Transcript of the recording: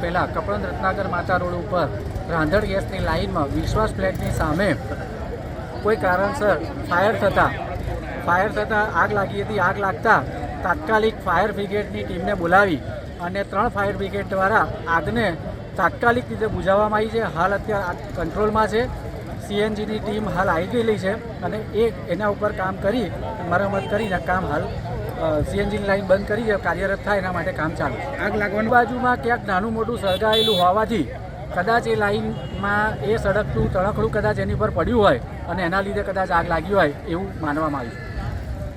પહેલાં કપડન રત્નાગર માતા રોડ ઉપર રાંધણ ગેસની લાઇનમાં વિશ્વાસ ફ્લેટની સામે કોઈ કારણસર ફાયર થતાં આગ લાગી હતી. આગ લાગતા તાત્કાલિક ફાયર બ્રિગેડની ટીમને બોલાવી અને 3 ફાયર બ્રિગેડ દ્વારા આગને તાત્કાલિક રીતે બુઝાવવામાં આવી છે. હાલ અત્યારે આગ કંટ્રોલમાં છે. સીએનજીની ટીમ હાલ આવી ગયેલી છે અને એના ઉપર કામ કરી મરમ્મત કરીને કામ હાલ સીએનજીની લાઈન બંધ કરી છે. કાર્યરત થાય એના માટે કામ ચાલુ. આગ લાગવાની બાજુમાં ક્યાંક નાનું મોટું સળગાયેલું હોવાથી કદાચ એ લાઈનમાં એ સળગતું તણખડું કદાચ એની પર પડ્યું હોય અને એના લીધે કદાચ આગ લાગી હોય એવું માનવામાં આવ્યું.